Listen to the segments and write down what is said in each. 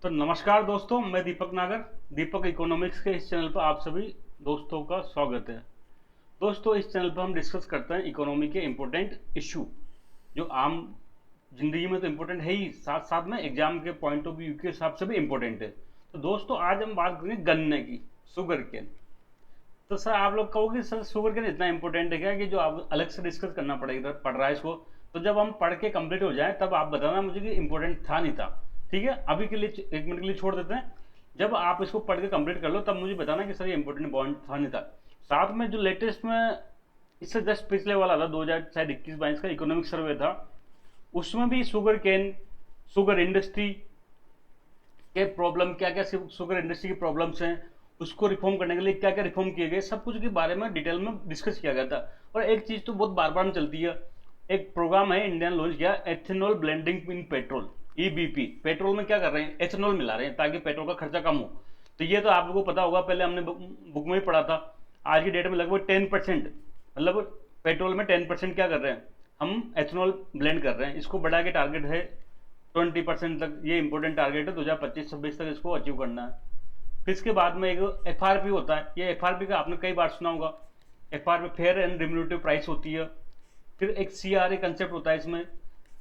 तो नमस्कार दोस्तों, मैं दीपक नागर। दीपक इकोनॉमिक्स के इस चैनल पर आप सभी दोस्तों का स्वागत है। दोस्तों, इस चैनल पर हम डिस्कस करते हैं इकोनॉमी के इम्पोर्टेंट इशू जो आम जिंदगी में तो इम्पोर्टेंट है ही, साथ साथ में एग्जाम के पॉइंट ऑफ व्यू के हिसाब से भी इम्पोर्टेंट है। तो दोस्तों, आज हम बात करेंगे गन्ने की, शुगर केन। तो सर, आप लोग कहोगे सर शुगर केन इतना इंपॉर्टेंट है क्या कि जो आप अलग से डिस्कस करना पड़ेगा, पड़ रहा है इसको? तो जब हम पढ़ के कंप्लीट हो जाए तब आप बताना मुझे कि इंपॉर्टेंट था नहीं था। ठीक है, अभी के लिए 1 मिनट के लिए छोड़ देते हैं। जब आप इसको पढ़ के कंप्लीट कर लो तब मुझे बताना कि सर ये इंपॉर्टेंट पॉइंट था नहीं था। साथ में जो लेटेस्ट में इससे जस्ट पिछले वाला था 2000 शायद 21-22 का इकोनॉमिक सर्वे था, उसमें भी शुगर केन, शुगर इंडस्ट्री के प्रॉब्लम, क्या क्या शुगर इंडस्ट्री की प्रॉब्लम्स हैं, उसको रिफॉर्म करने के लिए क्या क्या रिफॉर्म किए गए, सब कुछ के बारे में डिटेल में डिस्कस किया गया था। और एक चीज तो बहुत बार बार चलती है, एक प्रोग्राम है इंडियन लॉन्च किया, ethanol blending in petrol, EBP. Petrol में क्या कर रहे हैं, एथेनॉल मिला रहे हैं ताकि पेट्रोल का खर्चा कम हो। तो ये तो आप लोगों को पता होगा, पहले हमने बुक में ही पढ़ा था। आज की डेट में लगभग 10%, मतलब पेट्रोल में 10% क्या कर रहे हैं, हम एथेनॉल ब्लेंड कर रहे हैं। इसको बढ़ा के टारगेट है 20% तक। ये इंपॉर्टेंट टारगेट है, 2025-26 तक इसको अचीव करना है। फिर इसके बाद में एक एफआरपी होता है। ये एफआरपी का आपने कई बार सुना होगा। एफआरपी फेयर एंड रिम्यूनेटिव प्राइस होती है। फिर एक सीआरए कंसेप्ट होता है, इसमें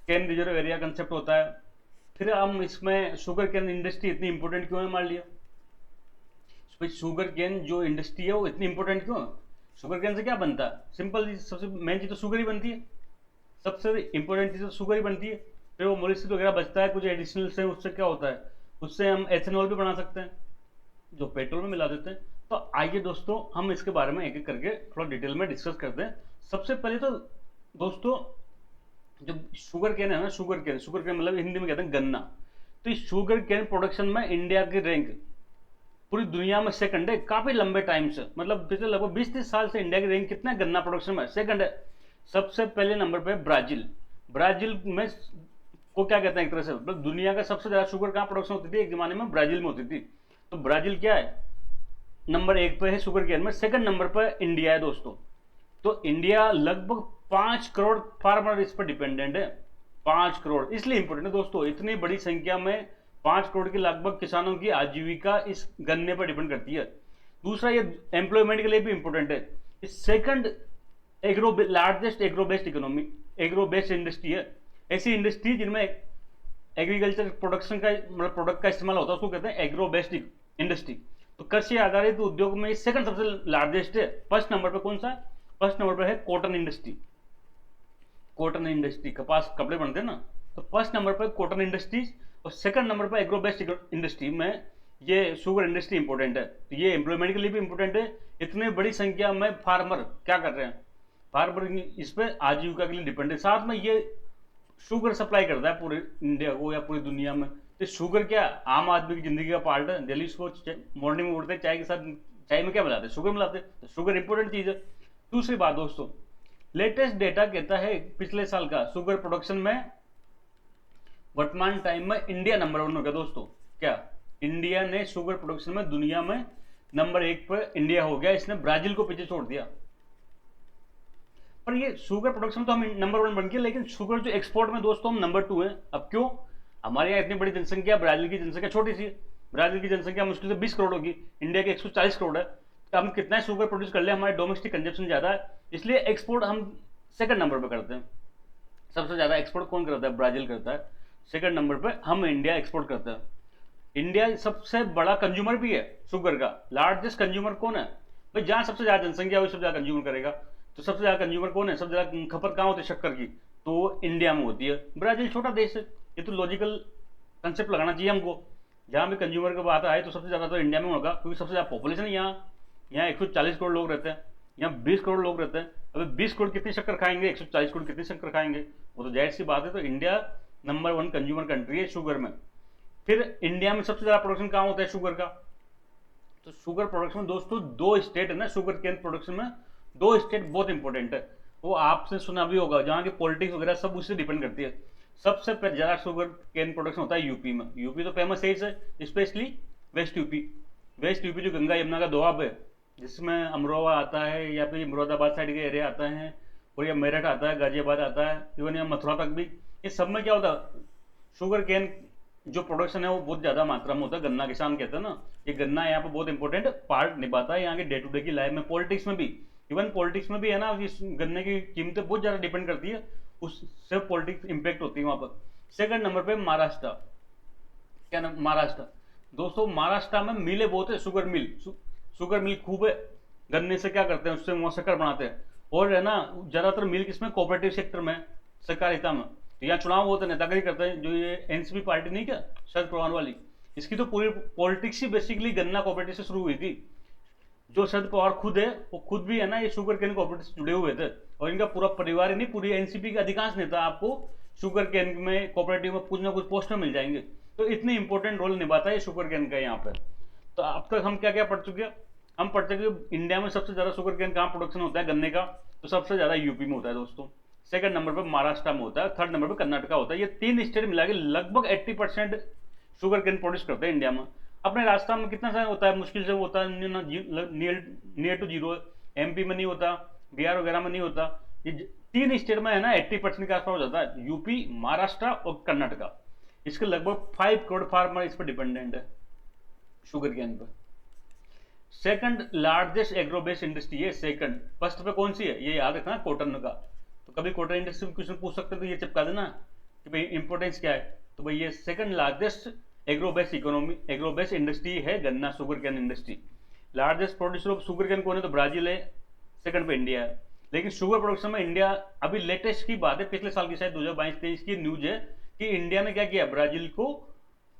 कैन रिजर्व एरिया कंसेप्ट होता है। फिर हम इसमें शुगर कैन इंडस्ट्री इतनी इंपॉर्टेंट क्यों है मान लिया, शुगर केन जो इंडस्ट्री है वो इतनी इंपॉर्टेंट क्यों है? शुगर केन से क्या बनता है? सिंपल, सबसे मेन चीज तो शुगर ही बनती है। सबसे इंपॉर्टेंट चीज तो शुगर ही बनती है। फिर वो मोलिस्टिक वगैरह बचता है कुछ एडिशनल से, उससे क्या होता है, उससे हम एथेनॉल भी बना सकते हैं जो पेट्रोल में मिला देते हैं। तो आइए दोस्तों, हम इसके बारे में एक एक करके थोड़ा डिटेल में डिस्कस करते हैं। सबसे पहले तो दोस्तों, जो शुगर केन है ना, शुगर केन मतलब हिंदी में कहते हैं गन्ना। तो इस शुगर केन प्रोडक्शन में इंडिया की रैंक पूरी दुनिया में सेकंड है, काफी लंबे टाइम से, मतलब पिछले लगभग 20-30 साल से इंडिया की रैंक कितना है गन्ना प्रोडक्शन में, सेकंड है। सबसे पहले नंबर पे ब्राजील। ब्राजील में को क्या कहते हैं, एक तरह से मतलब दुनिया का सबसे ज्यादा शुगर कहां प्रोडक्शन होती थी एक जमाने में, ब्राजील में होती थी। तो ब्राजील क्या है, नंबर 1 पे है शुगर केन में। सेकंड नंबर पर इंडिया है दोस्तों। तो इंडिया लगभग 5 करोड़ फार्मर इस पर डिपेंडेंट है। 5 करोड़ इसलिए इंपॉर्टेंट है दोस्तों, इतनी बड़ी संख्या में 5 करोड़ के लगभग किसानों की आजीविका इस गन्ने पर डिपेंड करती है। दूसरा, ये एम्प्लॉयमेंट के लिए भी इंपॉर्टेंट है। Second agro largest agro based economy, agro based industry है। ऐसी इंडस्ट्री जिनमें एग्रीकल्चर प्रोडक्शन का, मतलब प्रोडक्ट का इस्तेमाल होता है, उसको कहते हैं एग्रो बेस्ड इंडस्ट्री। तो कृषि आधारित उद्योग में सेकंड सबसे लार्जेस्ट है। फर्स्ट नंबर पर कौन सा है? फर्स्ट नंबर पर है कॉटन इंडस्ट्री। कॉटन इंडस्ट्री, कपास, कपड़े बनते हैं ना। तो फर्स्ट नंबर पर कॉटन इंडस्ट्रीज और सेकंड नंबर पर एग्रो बेस्ड इंडस्ट्री में ये शुगर इंडस्ट्री इंपॉर्टेंट है। तो ये एम्प्लॉयमेंट के लिए भी इंपॉर्टेंट है। इतने बड़ी संख्या में फार्मर क्या कर रहे हैं, फार्मर इस पे आजीविका के लिए डिपेंड है। साथ में ये शुगर सप्लाई करता है पूरे इंडिया को या पूरी दुनिया में। तो शुगर क्या, आम आदमी की जिंदगी का पार्ट है। डेली उसको मॉर्निंग में उठते चाय के साथ, चाय में क्या मिलाते हैं, शुगर मिलाते हैं। तो शुगर इंपॉर्टेंट चीज है। दूसरी बात दोस्तों, लेटेस्ट डेटा कहता है पिछले साल का शुगर प्रोडक्शन में वर्तमान टाइम में इंडिया नंबर 1 हो गया दोस्तों। क्या, इंडिया ने शुगर प्रोडक्शन में दुनिया में नंबर 1 पर इंडिया हो गया। इसने ब्राजील को पीछे छोड़ दिया। पर ये शुगर प्रोडक्शन तो हम नंबर 1 बन गए, लेकिन शुगर जो एक्सपोर्ट में दोस्तों हम नंबर 2 हैं। अब क्यों? हमारे यहाँ इतनी बड़ी जनसंख्या, ब्राजील की जनसंख्या छोटी सी है। ब्राजील की जनसंख्या मुश्किल से 20 करोड़ होगी, इंडिया की 140 करोड़ है। तो हम कितना शुगर प्रोड्यूस कर ले, हमारे डोमेस्टिक कंजप्शन ज्यादा है, इसलिए एक्सपोर्ट हम सेकंड नंबर पर करते हैं। सबसे ज्यादा एक्सपोर्ट कौन करता है? ब्राजील करता है। सेकंड नंबर पर हम इंडिया एक्सपोर्ट करता है। इंडिया सबसे बड़ा कंज्यूमर भी है शुगर का। लार्जेस्ट कंज्यूमर कौन है भाई? जहां सबसे ज्यादा जनसंख्या है, वो सबसे ज्यादा कंज्यूमर करेगा। तो सबसे ज्यादा कंज्यूमर कौन है, सबसे ज्यादा खपत कहां होती है शक्कर की? तो इंडिया में होती है। ब्राजील छोटा देश है। ये तो लॉजिकल कंसेप्ट लगाना चाहिए हमको। जहां भी कंज्यूमर की बात आए तो सबसे ज्यादा तो इंडिया में होगा, क्योंकि सबसे ज्यादा पॉपुलेशन है यहाँ। यहाँ 140 करोड़ लोग रहते हैं, यहाँ 20 करोड़ लोग रहते हैं। अभी 20 करोड़ कितनी शक्कर खाएंगे, 140 करोड़ कितनी शक्कर खाएंगे? वो तो जाहिर सी बात है। तो इंडिया नंबर 1 कंज्यूमर कंट्री है शुगर में। फिर इंडिया में सबसे ज्यादा प्रोडक्शन कहां होता है शुगर का? तो शुगर प्रोडक्शन में दोस्तों 2 स्टेट है ना, शुगर केन प्रोडक्शन में 2 स्टेट बहुत इंपॉर्टेंट है। वो आपसे सुना भी होगा, जहां की पॉलिटिक्स वगैरह सब उससे डिपेंड करती है। सबसे ज्यादा शुगर केन प्रोडक्शन होता है यूपी में। यूपी तो फेमस है, specially west UP. West UP जो गंगा यमुना का दोआब है, जिसमें अमरोहा आता है या फिर मुरादाबाद साइड के एरिया आता है, और या मेरठ आता है, गाजियाबाद आता है, इवन या मथुरा तक भी। इस सब में क्या होता है, शुगर केन जो प्रोडक्शन है वो बहुत ज्यादा मात्रा में होता है, गन्ना किसान कहते हैं ना, ये गन्ना यहाँ पे बहुत इंपॉर्टेंट पार्ट निभाता है यहाँ के डे टू डे की लाइफ में, पॉलिटिक्स में भी, इवन पॉलिटिक्स में भी है ना, इस गन्ने की कीमतें बहुत ज्यादा डिपेंड करती है, उससे पॉलिटिक्स इंपैक्ट होती है वहां पर। सेकंड नंबर पे महाराष्ट्र, क्या नाम, महाराष्ट्र। दोस्तों महाराष्ट्र में मिले बहुत है, शुगर मिल, शुगर मिल खूब है, गन्ने से क्या करते हैं, उससे वो शक्कर बनाते हैं, और है ना ज्यादातर मिल किसमें, कोऑपरेटिव सेक्टर में, सहकारिता में। तो यहाँ चुनाव होते हैं, नेतागिरी करते हैं, जो ये एनसीपी पार्टी नहीं क्या, शरद पवार वाली, इसकी तो पूरी पॉलिटिक्स ही बेसिकली गन्ना कोऑपरेटिव से शुरू हुई थी। जो शरद पवार खुद है, वो खुद भी है ना ये शुगर केन कोऑपरेटिव से जुड़े हुए थे, और इनका पूरा परिवार ही नहीं, पूरी एनसीपी के अधिकांश नेता आपको शुगर केन में कोऑपरेटिव में कुछ ना कुछ पोस्ट में मिल जाएंगे। तो इतनी इंपॉर्टेंट रोल निभाता है शुगर केन का यहाँ पे। तो अब तक हम क्या क्या पढ़ चुके हैं, हम पढ़ चुके हैं इंडिया में सबसे ज्यादा शुगर केन कहाँ प्रोडक्शन होता है गन्ने का, तो सबसे ज्यादा यूपी में होता है दोस्तों, सेकंड नंबर पर महाराष्ट्र में होता है, थर्ड नंबर पर कर्नाटका होता है। ये तीन स्टेट मिला के लगभग 80% शुगर केन प्रोड्यूस करते हैं इंडिया में। अपने राजस्थान में कितना सारा होता है, मुश्किल से होता है, नियर टू जीरो। एमपी में नहीं होता, बिहार वगैरह में नहीं होता, ये तीन स्टेट में है ना 80% के आसपास हो जाता है, यूपी, महाराष्ट्र और कर्नाटका। इसके लगभग 5 करोड़ फार्मर इस पर डिपेंडेंट है, शुगर केन पर। Second largest agro based industry है, सेकंड। फर्स्ट पे कौन सी है, ये याद रखना, कॉटन का। तो कभी कॉटन इंडस्ट्री में क्वेश्चन पूछ सकते हैं, तो ये चिपका देना कि भाई इंपोर्टेंस क्या है। तो भाई ये second largest agro based economy, agro based industry है गन्ना, sugar cane industry. Largest producer of sugar cane कौन है, तो ब्राजील है, सेकंड पे इंडिया है। लेकिन शुगर प्रोडक्शन में इंडिया, अभी लेटेस्ट की बात है, पिछले साल की शायद 2022-23 की न्यूज है कि इंडिया ने क्या किया, ब्राजील को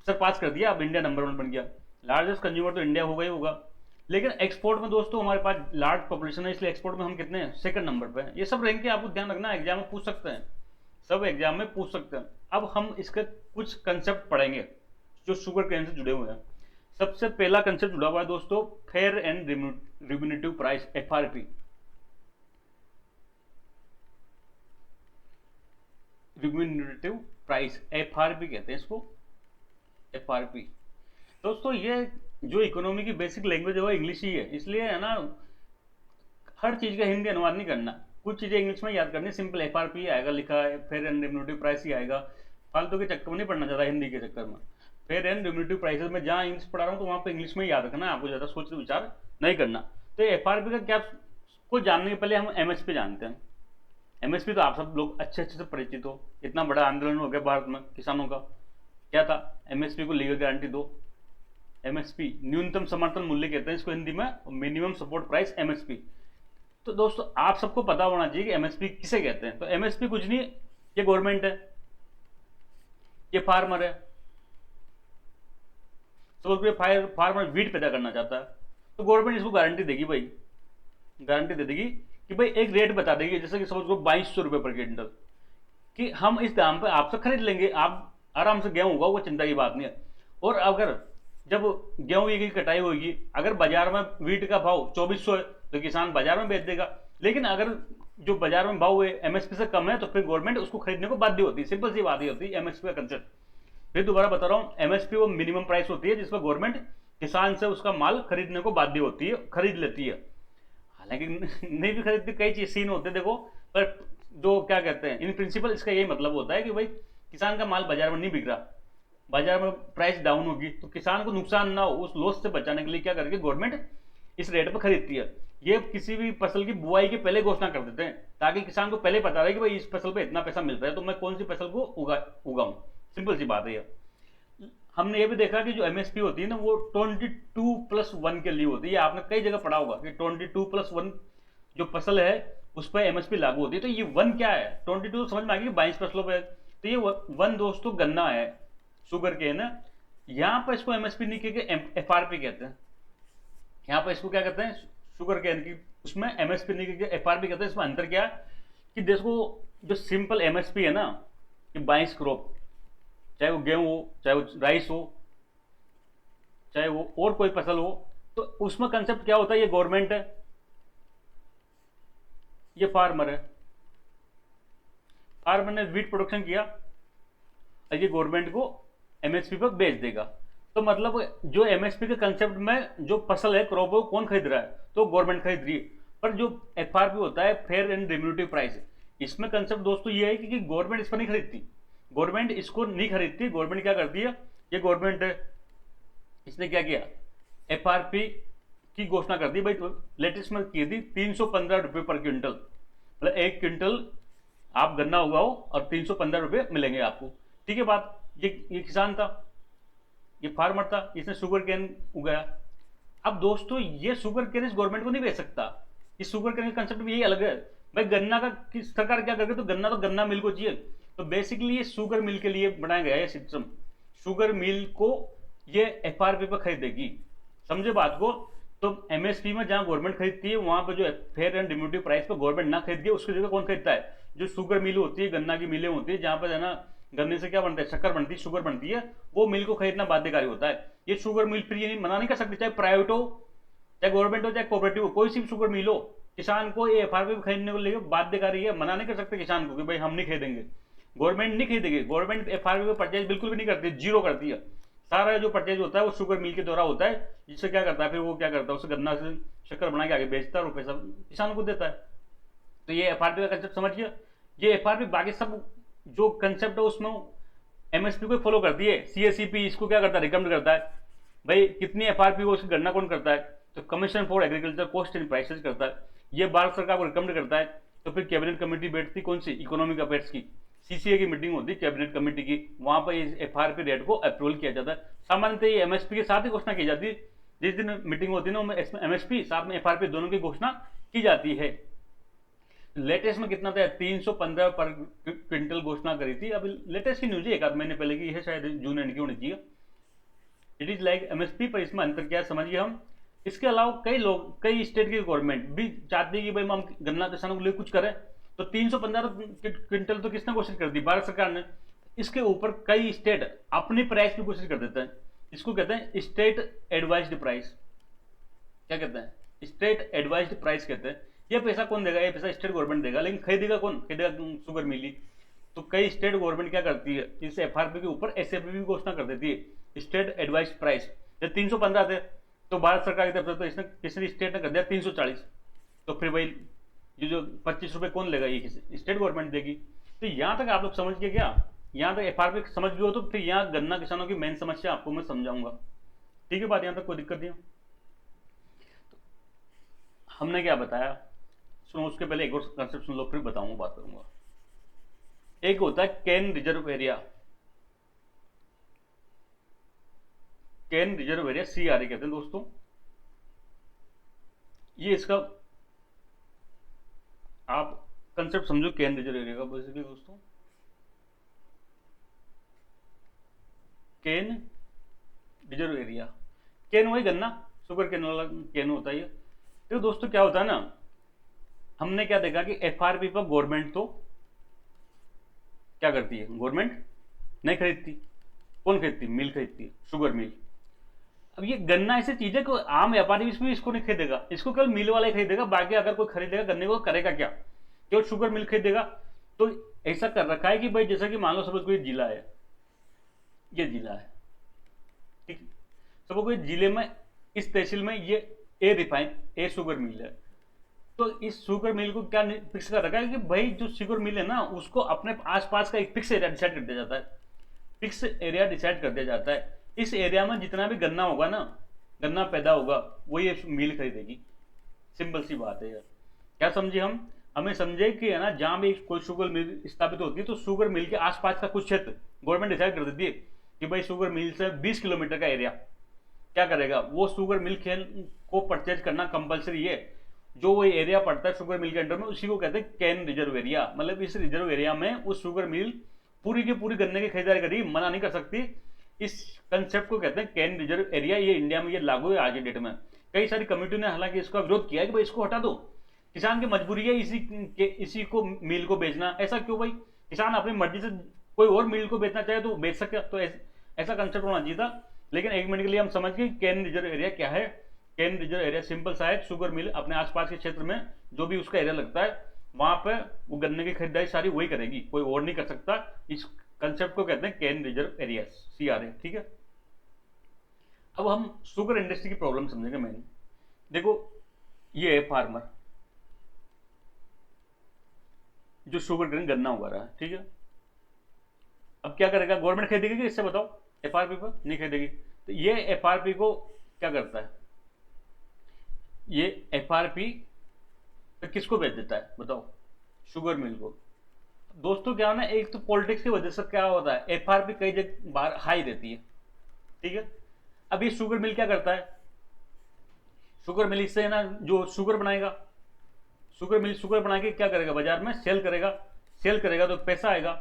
सरपास कर दिया, अब इंडिया नंबर 1 बन गया। लार्जेस्ट कंज्यूमर तो इंडिया होगा ही होगा। लेकिन एक्सपोर्ट में दोस्तों हमारे पास लार्ज पॉपुलेशन है, इसलिए एक्सपोर्ट में हम कितने हैं, सेकंड नंबर पे हैं। ये सब रैंक के आपको ध्यान रखना, एग्जाम में पूछ सकते हैं, सब एग्जाम में पूछ सकते हैं। अब हम इसके कुछ कंसेप्ट पढ़ेंगे जो शुगर केन से जुड़े हुए हैं। सबसे पहला कंसेप्ट जुड़ा हुआ है दोस्तों, fair and रिम्यूनेटिव price, FRP. रिम्यूनेटिव price, FRP कहते हैं इसको, एफआरपी। दोस्तों ये जो इकोनॉमी की बेसिक लैंग्वेज है वो इंग्लिश ही है, इसलिए है ना हर चीज का हिंदी अनुवाद नहीं करना, कुछ चीजें इंग्लिश में याद करनी, सिंपल एफआरपी आएगा लिखा है, फेयर एंड रिम्यूनेटिव प्राइस ही आएगा। फालतू के चक्कर में नहीं पढ़ना चाहता हिंदी के चक्कर में। फेयर एंड रिम्यूनेटिव प्राइसेस में जहां इंग्लिश पढ़ा रहा हूँ तो वहां पे इंग्लिश में याद रखना है, आपको ज्यादा सोच विचार नहीं करना। तो एफआरपी का क्या को जानने के पहले हम एमएसपी जानते हैं। एमएसपी तो आप सब लोग अच्छे अच्छे से परिचित हो, इतना बड़ा आंदोलन हो गया भारत में किसानों का, क्या था, एमएसपी को लीगल गारंटी दो। एमएसपी न्यूनतम समर्थन मूल्य कहते हैं इसको हिंदी में, मिनिमम सपोर्ट प्राइस, एमएसपी। तो दोस्तों आप सबको पता होना चाहिए कि एमएसपी किसे कहते हैं। तो एमएसपी कुछ नहीं, ये गवर्नमेंट है, ये फार्मर है। सपोज फार्मर वीट पैदा करना चाहता है तो गवर्नमेंट इसको गारंटी देगी, भाई गारंटी दे देगी कि भाई एक रेट बता देगी, जैसे कि सपोज 2200 रुपए पर क्विंटल, कि हम इस दाम पे आपसे खरीद लेंगे, आप आराम से गेहूं होगा, वो चिंता की बात नहीं है। और अगर जब गेहूं की कटाई होगी, अगर बाजार में वीट का भाव 2400 है तो किसान बाजार में बेच देगा, लेकिन अगर जो बाजार में भाव एमएसपी से कम है तो फिर गवर्नमेंट उसको खरीदने को बाध्य होती है। सिंपल सी बात ही होती है एमएसपी का कंसेप्ट। फिर दोबारा बता रहा हूं, एमएसपी वो मिनिमम प्राइस होती है जिसमें गवर्नमेंट किसान से उसका माल खरीदने को बाध्य होती है, खरीद लेती है। हालांकि नहीं भी खरीदती, कई चीज सीन होते हैं देखो, पर जो क्या कहते हैं इन प्रिंसिपल इसका यही मतलब होता है कि भाई किसान का माल बाजार में नहीं बिक रहा, बाजार में प्राइस डाउन होगी तो किसान को नुकसान ना हो, उस लॉस से बचाने के लिए क्या करके गवर्नमेंट इस रेट पर खरीदती है। ये किसी भी फसल की बुआई के पहले घोषणा कर देते हैं ताकि किसान को पहले पता रहे कि भाई इस फसल पे इतना पैसा मिलता है तो मैं कौन सी फसल को उगाऊं। सिंपल सी बात है ये। हमने ये भी देखा कि जो एमएसपी होती है ना वो 22+1 के लिए होती है। आपने कई जगह पढ़ा होगा कि 22+1 जो फसल है उस पर एमएसपी लागू होती है। तो ये 1 क्या है, 22 समझ में आ गई, 22 फसलों पर। तो ये 1 दोस्तों गन्ना है, शुगर केन है। यहां पर इसको एमएसपी नहीं कहते, एफआरपी कहते हैं। यहां पर इसको क्या कहते हैं, शुगर केन की, उसमें एमएसपी नहीं कहते, एफआरपी कहते हैं। इसमें अंतर क्या है कि देखो जो सिंपल एमएसपी है ना, कि 22 क्रॉप, चाहे वो गेहूं हो, चाहे वो राइस हो, चाहे वो और कोई फसल हो, तो उसमें कंसेप्ट क्या होता है, ये गवर्नमेंट है, ये फार्मर है। फार्मर ने वीट प्रोडक्शन किया और ये गवर्नमेंट को एमएसपी पर बेच देगा। तो मतलब जो एमएसपी के कंसेप्ट में जो फसल है, क्रॉप है, कौन खरीद रहा है, तो गवर्नमेंट खरीद रही है। पर जो एफआरपी होता है, फेयर एंड रिम्यूनेटिव प्राइस, इसमें कंसेप्ट दोस्तों ये है कि गवर्नमेंट इस पर नहीं खरीदती, गवर्नमेंट इसको नहीं खरीदती। गवर्नमेंट क्या करती है, ये गवर्नमेंट है, इसने क्या किया, एफआरपी की घोषणा कर दी भाई, लेटेस्ट में की थी 315 रुपये पर क्विंटल, मतलब 1 क्विंटल आप गन्ना उगाओ और 315 रुपये मिलेंगे आपको। ठीक है बात, ये किसान था, ये फार्मर था, इसने शुगर केन उगाया। अब दोस्तों ये शुगर केन इस गवर्नमेंट को नहीं बेच सकता, इस शुगर केन का कंसेप्ट भी यही अलग है भाई। गन्ना का सरकार क्या करके, तो गन्ना मिल को चाहिए, तो बेसिकली ये शुगर मिल के लिए बनाया गया है सिस्टम। शुगर मिल को ये एफआरपी पर खरीदेगी, समझे बात को। तो एमएसपी में जहां गवर्नमेंट खरीदती है वहां पर जो फेयर एंड रिम्यूटिव प्राइस पर गवर्नमेंट ना खरीद के उसकी जगह कौन खरीदता है, जो शुगर मिल होती है, गन्ना की मिलें होती है, जहां पर है ना गन्ने से क्या बनता है, शक्कर बनती है, शुगर बनती है, वो मिल को खरीदना बाध्यकारी होता है। ये शुगर मिल फिर ये मना नहीं कर सकती, चाहे प्राइवेट हो, चाहे गवर्नमेंट हो, चाहे कोऑपरेटिव हो, कोई सी भी शुगर मिल हो, किसान को ये एफआरपी खरीदने को लेकर बाध्यकारी है, मना नहीं कर सकते किसान को कि भाई हम नहीं खरीदेंगे। गवर्नमेंट नहीं खरीदेगी, गवर्नमेंट एफआरपी पर परचेज बिल्कुल भी नहीं करती, जीरो करती है। सारा जो परचेज होता है वो शुगर मिल के द्वारा होता है, जिससे क्या करता है फिर वो क्या करता है, उसे गन्ना से शक्कर बना के आगे बेचता है और पैसा किसान को देता है। तो ये एफआरपी का कंसेप्ट समझिए। ये एफआरपी बाकी सब जो कंसेप्ट है उसमें एमएसपी को फॉलो करती है। सीएसईपी इसको क्या करता है, रिकमेंड करता है भाई कितनी एफआरपी हो उसकी गणना कौन करता है, तो commission for agriculture cost and prices करता है, ये भारत सरकार को रिकमेंड करता है। तो फिर कैबिनेट कमेटी बैठती कौन सी, इकोनॉमिक अफेयर्स की, सीसीए की मीटिंग होती है कैबिनेट कमेटी की, वहां पर इस एफआरपी रेट को अप्रूवल किया जाता है। सामान्यतः ये एमएसपी के साथ ही घोषणा की जाती है, जिस दिन मीटिंग होती है ना एमएसपी साथ में एफआरपी दोनों की घोषणा की जाती है। लेटेस्ट में कितना था, 315 पर क्विंटल घोषणा करी थी। अभी लेटेस्ट की न्यूज है, एक आध महीने पहले की है, शायद जून एंड की होनी चाहिए। इट इज लाइक एमएसपी, पर इसमें अंतर क्या है समझिए हम। इसके अलावा कई लोग, कई स्टेट की गवर्नमेंट भी चाहती है कि भाई हम गन्ना किसानों के लिए कुछ करें, तो 315 क्विंटल तो किसने कोशिश कर दी, भारत सरकार ने। इसके ऊपर कई स्टेट अपनी प्राइस की कोशिश कर देते हैं, इसको कहते हैं स्टेट एडवाइज्ड प्राइस। क्या कहते हैं, स्टेट एडवाइज्ड प्राइस कहते हैं। ये पैसा कौन देगा, ये पैसा स्टेट गवर्नमेंट देगा, लेकिन खरीदेगा कौन, खरीदेगा शुगर मिली। तो कई स्टेट गवर्नमेंट क्या करती है, इस एफआरपी के ऊपर एसएफपी की घोषणा कर देती है, स्टेट एडवाइज्ड प्राइस। जब 315 थे तो भारत सरकार की तरफ से तो इसने किसी स्टेट ने कर दिया 340, तो फिर भाई ये जो 25 रुपए कौन लेगा, ये स्टेट गवर्नमेंट देगी। तो यहां तक आप लोग समझ गए क्या, यहां तक एफआरपी समझ गए हो, तो फिर यहाँ गन्ना किसानों की मेन समस्या आपको मैं समझाऊंगा। ठीक है बात, यहां तक कोई दिक्कत नहीं। हमने क्या बताया सुनो, उसके पहले एक और कंसेप्ट सुन लो, फिर बताऊंगा, बात करूंगा। एक होता है can reserve area, can reserve area CRA कहते हैं दोस्तों। ये इसका आप कंसेप्ट समझो कैन रिजर्व एरिया का। बेसिकली दोस्तों कैन रिजर्व एरिया, कैन वही गन्ना, शुगर कैन वाला कैन होता है ये। तो दोस्तों क्या होता है ना, हमने क्या देखा कि एफआरपी पर गवर्नमेंट तो क्या करती है, गवर्नमेंट नहीं खरीदती, कौन खरीदती, मिल खरीदती है, शुगर मिल। अब ये गन्ना ऐसी चीज है कि आम व्यापारी इसको नहीं खरीदेगा, इसको केवल मिल वाला ही खरीदेगा, बाकी अगर कोई खरीदेगा गन्ने को करेगा क्या, केवल शुगर मिल खरीदेगा। तो ऐसा कर रखा है कि भाई जैसा कि मान लो सपोज कोई जिला है, ये जिला है, ठीक, सपोज कोई जिले में इस तहसील में ये ए शुगर मिल है, तो इस शुगर मिल को क्या फिक्स कर रखा है कि भाई जो शुगर मिल है ना उसको अपने आसपास का एक फिक्स एरिया डिसाइड कर दिया जाता है, फिक्स एरिया डिसाइड कर दिया जाता है। इस एरिया में जितना भी गन्ना होगा ना, गन्ना पैदा होगा, वो ये मिल खरीदेगी। सिंपल सी बात है यार, क्या समझे हम, हमें समझे कि है ना जहां भी कोई शुगर मिल स्थापित होती है तो शुगर मिल के आसपास का कुछ क्षेत्र गवर्नमेंट डिसाइड कर देती है कि भाई शुगर मिल से 20 किलोमीटर का एरिया क्या करेगा, वो शुगर मिल खेल को परचेज करना कंपलसरी है। जो वो एरिया पड़ता है शुगर मिल के अंडर में, उसी को कहते हैं कैन रिजर्व एरिया। मतलब इस रिजर्व एरिया में उस शुगर मिल पूरी की पूरी गन्ने की खरीदारी करी, मना नहीं कर सकती। इस कंसेप्ट को कहते हैं कैन रिजर्व एरिया। ये इंडिया में ये लागू है आज के डेट में। कई सारी कमेटी ने हालांकि इसका विरोध किया है कि भाई इसको हटा दो, किसान की मजबूरी है इसी को मिल को बेचना। ऐसा क्यों भाई, किसान अपनी मर्जी से कोई और मिल को बेचना चाहे तो बेच सकते, तो ऐसा कंसेप्ट होना चाहिए था। लेकिन एक मिनट के लिए हम समझ गए कैन रिजर्व एरिया क्या है। कैन रिजर्व एरिया सिंपल सा है, शुगर मिल अपने आसपास के क्षेत्र में जो भी उसका एरिया लगता है वहां पे वो गन्ने की खरीदारी सारी वही करेगी, कोई और नहीं कर सकता। इस कंसेप्ट को कहते हैं कैन रिजर्व एरिया, सीआरए। ठीक है, अब हम शुगर इंडस्ट्री की प्रॉब्लम समझेंगे मेन। देखो ये है फार्मर जो शुगर ग्रेन गन्ना उगा रहा है, ठीक है। अब क्या करेगा, गवर्नमेंट खरीदेगी कि इससे बताओ, एफआरपी पर नहीं खरीदेगी। तो ये एफआरपी को क्या करता है, ये एफआरपी किसको बेच देता है बताओ, शुगर मिल को। दोस्तों क्या ना, एक तो पॉलिटिक्स की वजह से क्या होता है, एफआरपी कई जगह बार हाई रहती है, ठीक है। अब ये शुगर मिल क्या करता है, शुगर मिल इससे ना जो शुगर बनाएगा, शुगर मिल शुगर बना के क्या करेगा, बाजार में सेल करेगा, सेल करेगा तो पैसा आएगा,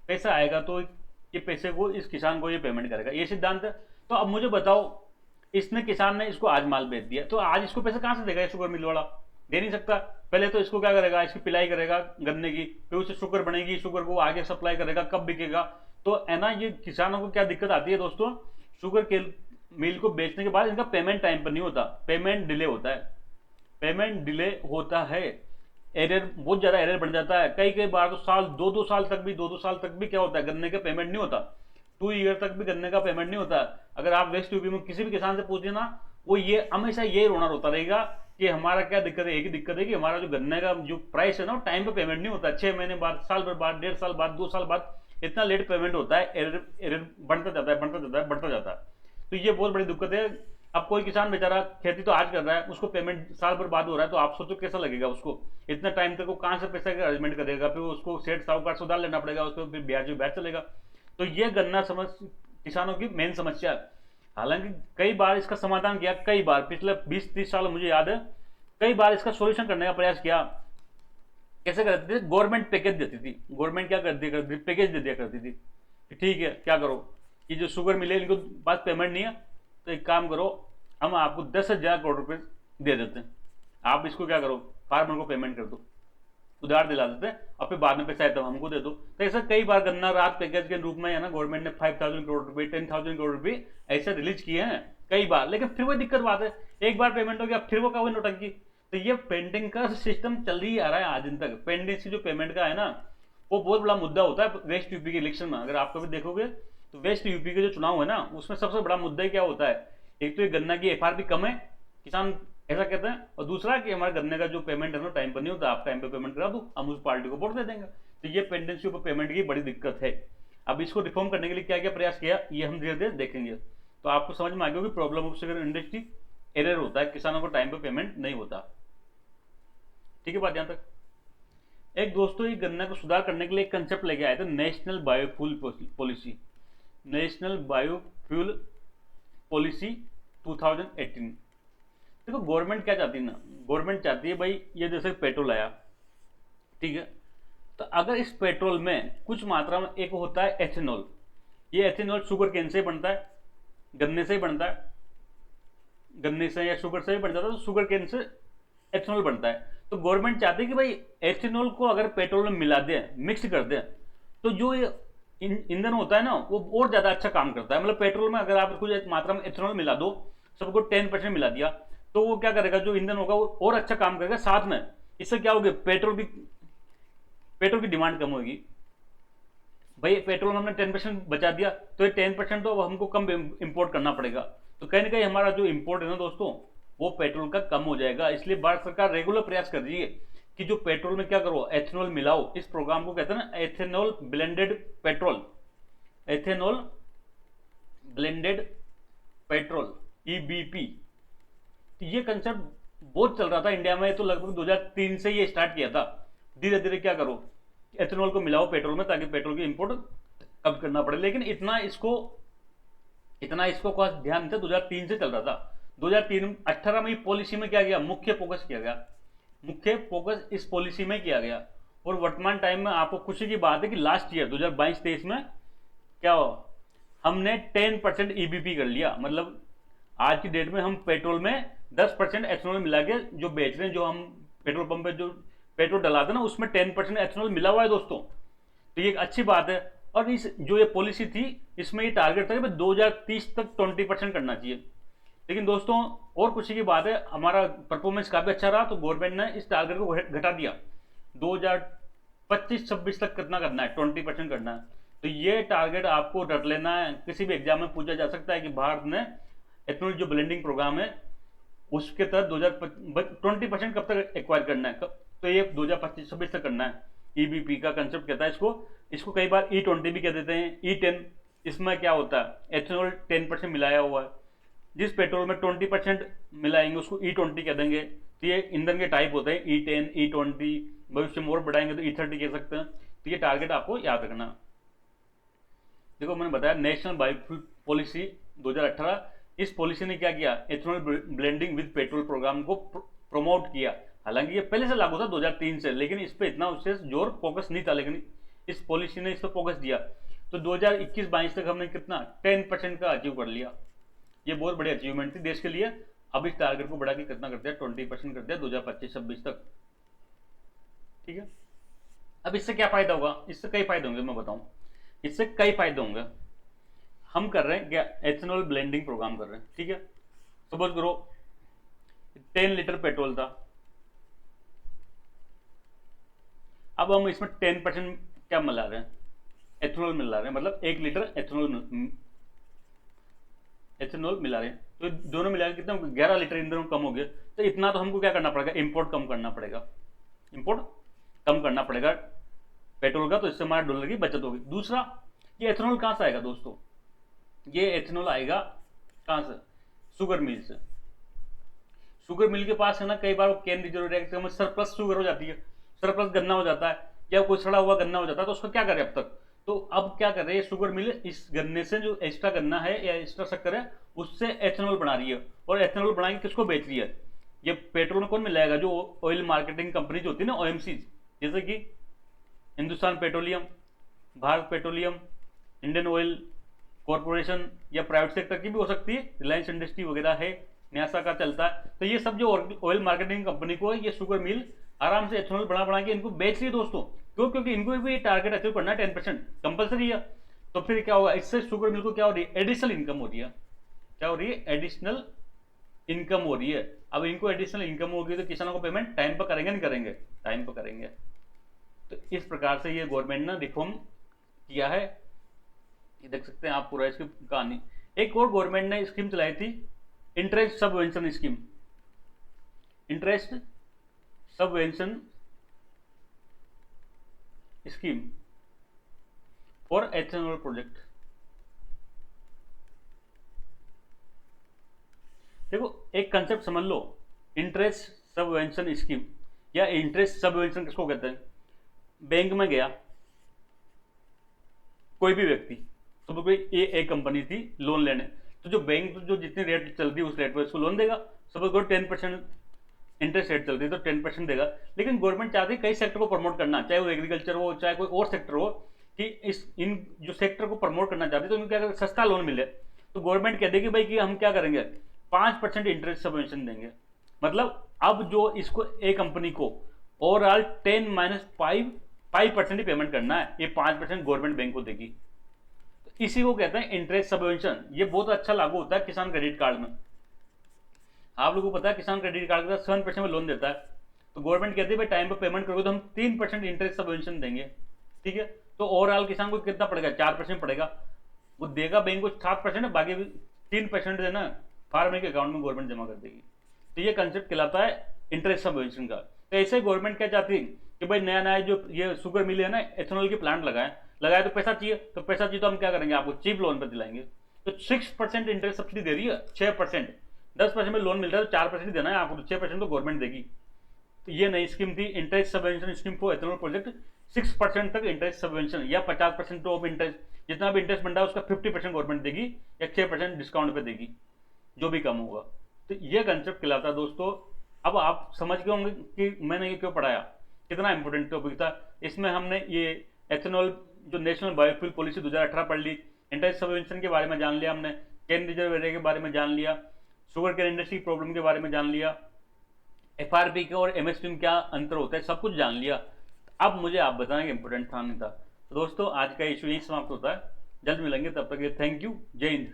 पैसा आएगा तो ये पैसे को इस किसान को ये पेमेंट करेगा, ये सिद्धांत है। तो अब मुझे बताओ, इसने किसान ने इसको आज माल बेच दिया, तो आज इसको पैसा कहां से देगा, ये शुगर मिल वाला दे नहीं सकता। पहले तो इसको क्या करेगा, इसकी पिलाई करेगा गन्ने की, फिर उसे शुगर बनेगी, शुगर को आगे सप्लाई करेगा, कब बिकेगा। तो है ना, ये किसानों को क्या दिक्कत आती है दोस्तों, शुगर के मिल को बेचने के बाद इनका पेमेंट टाइम पर नहीं होता, पेमेंट डिले होता है, पेमेंट डिले होता है, एरर बहुत ज्यादा एरर बन जाता है। कई कई बार तो साल दो साल तक भी, दो साल तक भी क्या होता है, गन्ने का पेमेंट नहीं होता, 2 ईयर तक भी गन्ने का पेमेंट नहीं होता। अगर आप वेस्ट यूपी में किसी भी किसान से पूछिए ना, वो ये हमेशा ये रोना रोता रहेगा कि हमारा क्या दिक्कत है, एक ही दिक्कत है कि हमारा जो गन्ने का जो प्राइस है ना, टाइम पे पेमेंट नहीं होता, 6 महीने बाद, साल भर बाद, 1.5 साल बाद, 2 साल बाद इतना लेट पेमेंट होता है, एरर एरर बढ़ता जाता है, बढ़ता जाता है, बढ़ता जाता है। तो ये बहुत बड़ी दिक्कत है। अब कोई किसान बेचारा खेती तो आज कर रहा है, उसको पेमेंट साल भर बाद हो रहा है, तो आप सोचो कैसा लगेगा उसको, इतना टाइम तक वो कहां से पैसा का अरेंजमेंट करेगा, फिर उसको सेठ साहूकार से उधार लेना पड़ेगा, उसको फिर ब्याज चलेगा। तो ये गन्ना समझ किसानों की मेन समस्या है। हालांकि कई बार इसका समाधान किया, कई बार पिछले 20-30 साल मुझे याद है, कई बार इसका सोल्यूशन करने का प्रयास किया। कैसे करते थे, गवर्नमेंट पैकेज देती थी, गवर्नमेंट क्या करती करती पैकेज दे दिया करती थी कि ठीक है क्या करो, ये जो शुगर मिले इनको पास पेमेंट नहीं है, तो एक काम करो, हम आपको 10,000 करोड़ रुपए दे देते हैं, आप इसको क्या करो, फार्मर को पेमेंट कर दो, उधार दिला देते हैं, और फिर बाद में पैसा है तो हमको दे दो। तो ऐसा कई बार गन्ना राहत पैकेज के रूप में है ना, गवर्नमेंट ने 5,000 करोड़ रुपए, 10,000 करोड़ रुपए ऐसे रिलीज किए हैं कई बार, लेकिन फिर वही दिक्कत बात है, एक बार पेमेंट हो गया फिर वो क्या हुई नोटंकी। तो ये पेंडिंग का सिस्टम चल ही आ रहा है आज दिन तक, पेंडिंग की जो पेमेंट का है ना, वो बहुत बड़ा मुद्दा होता है वेस्ट यूपी के इलेक्शन में। अगर आप कभी देखोगे तो वेस्ट यूपी के जो चुनाव है ना, उसमें सबसे बड़ा मुद्दा क्या होता है, एक तो ये गन्ना की एफआरपी कम है, किसान ऐसा कहते हैं, और दूसरा कि हमारे गन्ने का जो पेमेंट है ना टाइम पर नहीं होता, आप टाइम पे पेमेंट करा दो, हम उस पार्टी को वोट दे देंगे। तो ये पेंडेंसी ऊपर पेमेंट की बड़ी दिक्कत है। अब इसको रिफॉर्म करने के लिए क्या क्या प्रयास किया, ये हम धीरे धीरे देखेंगे, तो आपको समझ में आ गया कि problem of sugar industry error होता है, किसानों को टाइम पे पेमेंट नहीं होता। ठीक है बात यहां तक। एक दोस्तों ये गन्ना को सुधार करने के लिए एक कंसेप्ट लेके आए थे, national biofuel policy, national biofuel policy 2018। देखो गवर्नमेंट क्या चाहती है ना, गवर्नमेंट चाहती है भाई ये जैसे पेट्रोल आया, ठीक है, तो अगर इस पेट्रोल में कुछ मात्रा में एक होता है एथेनॉल, ये एथेनॉल शुगर केन से बनता है, गन्ने से ही बनता है, गन्ने से या शुगर से ही बन जाता है, तो शुगर केन से एथेनॉल बनता है। तो गवर्नमेंट चाहती है कि भाई एथेनॉल को अगर पेट्रोल में मिला दें, मिक्स कर दें, तो जो ये ईंधन होता है ना वो और ज्यादा अच्छा काम करता है। मतलब पेट्रोल में अगर आप कुछ मात्रा में एथेनॉल मिला दो, सबको 10% मिला दिया, तो वो क्या करेगा, जो ईंधन होगा वो और अच्छा काम करेगा। साथ में इससे क्या होगा, पेट्रोल की डिमांड कम होगी। भाई पेट्रोल हमने 10% बचा दिया, तो ये 10% तो हमको कम इंपोर्ट करना पड़ेगा, तो कहीं ना कहीं हमारा जो इंपोर्ट है ना दोस्तों, वो पेट्रोल का कम हो जाएगा। इसलिए भारत सरकार रेगुलर प्रयास कर रही है कि जो पेट्रोल में क्या करो, एथेनॉल मिलाओ। इस प्रोग्राम को कहते हैं ना ethanol blended petrol, ethanol blended petrol, EBP. ये कंसेप्ट बहुत चल रहा था इंडिया में, तो लगभग 2003 से ये स्टार्ट किया था। धीरे धीरे क्या करो, एथेनॉल को मिलाओ पेट्रोल में, ताकि पेट्रोल की इंपोर्ट कम करना पड़े। लेकिन इतना इसको खास ध्यान था, 2003 से चल रहा था। 2018 में पॉलिसी में क्या गया, मुख्य फोकस किया गया, मुख्य फोकस इस पॉलिसी में किया गया। और वर्तमान टाइम में आपको खुशी की बात है कि लास्ट ईयर 2022-23 में क्या हो, हमने 10% ईबीपी कर लिया। मतलब आज की डेट में हम पेट्रोल में 10% एथेनॉल मिला के जो बेच रहे हैं, जो हम पेट्रोल पंप पे जो पेट्रोल डलाते ना, उसमें 10% एथेनॉल मिला हुआ है दोस्तों। तो ये एक अच्छी बात है। और इस जो ये पॉलिसी थी, इसमें ये टारगेट था कि 2030 तक 20% करना चाहिए। लेकिन दोस्तों और खुशी की बात है, हमारा परफॉर्मेंस काफी अच्छा रहा, तो गवर्नमेंट ने इस टारगेट को घटा दिया, 2025-26 तक कितना करना है, 20% करना है। तो ये टारगेट आपको रट लेना है, किसी भी एग्जाम में पूछा जा सकता है कि भारत ने एथेनॉल जो ब्लेंडिंग प्रोग्राम है उसके तहत 20% कब तक एक्वायर करना है, तो ये 2025-26 तक करना है। ईबीपी का कंसेप्ट कहता है इसको कई बार E20 भी कह देते हैं, E10 इसमें क्या होता है, एथेनॉल 10% मिलाया हुआ है। जिस पेट्रोल में 20% मिलाएंगे उसको E20 कह देंगे। तो ये ईंधन के टाइप होते हैं, E10, E20, भविष्य में और बढ़ाएंगे तो E30 कह सकते हैं। तो ये टारगेट आपको याद रखना। देखो मैंने बताया नेशनल बायोफ्यूल पॉलिसी 2018, इस पॉलिसी ने क्या किया, ethanol blending with petrol programme को प्रमोट किया। हालांकि ये पहले से लागू था 2003 से, लेकिन इस पे इतना उससे जोर फोकस नहीं था, लेकिन इस पॉलिसी ने इस पर फोकस दिया। तो 2021-22 तक हमने कितना 10% का अचीव कर लिया। ये बहुत बड़ी अचीवमेंट थी देश के लिए। अब इस टारगेट को बढ़ा के कितना करते हैं, 20% करते हैं 2025-26 तक। ठीक है, अब इससे क्या फायदा होगा, इससे कई फायदे होंगे मैं बताऊं। इससे कई फायदे होंगे। हम कर रहे हैं क्या, एथेनॉल ब्लेंडिंग प्रोग्राम कर रहे हैं। ठीक है, सपोज करो 10 लीटर पेट्रोल था, अब हम इसमें 10% क्या मिला रहे हैं, एथेनॉल मिला रहे हैं, मतलब 1 लीटर एथेनॉल मिला रहे हैं। तो दोनों मिला के कितना 11 लीटर ईंधन कम हो गया। तो इतना तो हमको क्या करना पड़ेगा, इंपोर्ट कम करना पड़ेगा, इंपोर्ट कम करना पड़ेगा पेट्रोल का। तो इससे हमारे डॉलर की बचत होगी। दूसरा, ये एथेनॉल कहां से आएगा दोस्तों, ये एथेनॉल आएगा कहां से, शुगर मिल से। शुगर मिल के पास है ना, कई बार कैन रिजर्व रिएक्टर में सरप्लस शुगर हो जाती है, सरप्लस गन्ना हो जाता है, या कोई सड़ा हुआ गन्ना हो जाता है। तो उसका क्या करें अब तक, तो अब क्या कर रहे हैं शुगर मिल, इस गन्ने से जो एक्स्ट्रा गन्ना है या एक्स्ट्रा शक्कर है उससे एथेनॉल बना रही है। और एथेनॉल बना के किसको बेच रही है, ये पेट्रोल में कौन मिलाएगा, जो ऑयल मार्केटिंग कंपनी जो होती है ना, OMC, जैसे कि Hindustan petroleum, Bharat petroleum, Indian oil corporation, या प्राइवेट सेक्टर की भी हो सकती है, रिलायंस इंडस्ट्री वगैरह है, न्यासा का चलता है। तो ये सब जो ऑयल मार्केटिंग कंपनी को है, ये शुगर मिल आराम से एथेनॉल बना बना के इनको बेच रही है दोस्तों। क्यों, क्योंकि इनको भी टारगेट अचीव करना है, 10% कंपलसरी है। तो फिर क्या होगा, इससे शुगर मिल को क्या हो रही है, एडिशनल इनकम हो रही है। क्या हो रही है, एडिशनल इनकम हो रही है। अब इनको एडिशनल इनकम होगी तो किसानों को पेमेंट टाइम पर करेंगे, नहीं करेंगे, टाइम पर करेंगे। तो इस प्रकार से ये गवर्नमेंट ने रिफॉर्म किया है, ये देख सकते हैं आप पूरा इसकी कहानी। एक और गवर्नमेंट ने स्कीम चलाई थी, interest subvention scheme, interest subvention scheme for ethanol project. देखो एक कंसेप्ट समझ लो, इंटरेस्ट सबवेंशन स्कीम या इंटरेस्ट सबवेंशन किसको कहते हैं। बैंक में गया कोई भी व्यक्ति, तो कोई एक कंपनी थी लोन लेने, तो जो बैंक जो जितनी रेट चलती है उस रेट पर इसको लोन देगा। सपोज कोई 10% इंटरेस्ट रेट चलती है तो 10% देगा। लेकिन गवर्नमेंट चाहती है कई सेक्टर को प्रमोट करना, चाहे वो एग्रीकल्चर हो चाहे कोई और सेक्टर हो, कि इन जो सेक्टर को प्रमोट करना चाहती है तो इनको क्या सस्ता लोन मिले। तो गवर्नमेंट कह देगी भाई कि हम क्या करेंगे, 5% इंटरेस्ट सबवेंशन देंगे। मतलब अब जो इसको ए कंपनी को ओवरऑल 10-5% ही पेमेंट करना है, ये 5% गवर्नमेंट बैंक को देगी। तो इसी को कहते हैं इंटरेस्ट सबवेंशन। ये बहुत अच्छा लागू होता है किसान क्रेडिट कार्ड में। आप लोगों को पता है किसान क्रेडिट कार्ड के साथ 7% में लोन देता है। तो गवर्नमेंट कहती है भाई टाइम पर पेमेंट करोगे तो हम 3% इंटरेस्ट सबवेंशन देंगे। ठीक है, तो ओवरऑल किसान को कितना पड़ेगा, 4% पड़ेगा। वो देगा बैंक को 7%, बाकी 3% देना फार्मर के अकाउंट में गवर्नमेंट जमा कर देगी। तो ये कंसेप्ट कहलाता है इंटरेस्ट सबवेंशन का। तो ऐसे गवर्नमेंट क्या चाहती है कि भाई नया नया जो ये शुगर मिल है ना, एथेनॉल के प्लांट लगाए तो पैसा चाहिए, तो पैसा चाहिए तो हम क्या करेंगे, आपको चीप लोन पर दिलाएंगे। तो 6% इंटरेस्ट सब्सिडी दे रही है, 6%, 10% में लोन मिल रहा है तो 4% देना है आपको, तो 6% तो गवर्नमेंट देगी। तो ये नई स्कीम थी, interest subvention scheme for ethanol project. 6% तक इंटरेस्ट सबवेंशन या 50% ऑफ इंटरेस्ट, जितना भी इंटरेस्ट बन रहा है उसका 50% गवर्नमेंट देगी या 6% डिस्काउंट पे देगी, जो भी कम होगा। तो ये कंसेप्ट कहलाता है दोस्तों। अब आप समझ गए होंगे कि मैंने ये क्यों पढ़ाया, कितना इंपॉर्टेंट टॉपिक था। इसमें हमने ये एथेनॉल जो नेशनल बायोफ्यूल पॉलिसी 2018 पढ़ ली, इंटरेस्ट सबवेंशन के बारे में जान लिया हमने, कैन रिजर्व एरिया के बारे में जान लिया, शुगर केन इंडस्ट्री प्रॉब्लम के बारे में जान लिया, FRP के और MSP में क्या अंतर होता है, सब कुछ जान लिया। अब मुझे आप बताएं कि इंपॉर्टेंट था नहीं था। तो दोस्तों आज का इशू यही समाप्त होता है, जल्द मिलेंगे, तब तक थैंक यू, जय हिंद।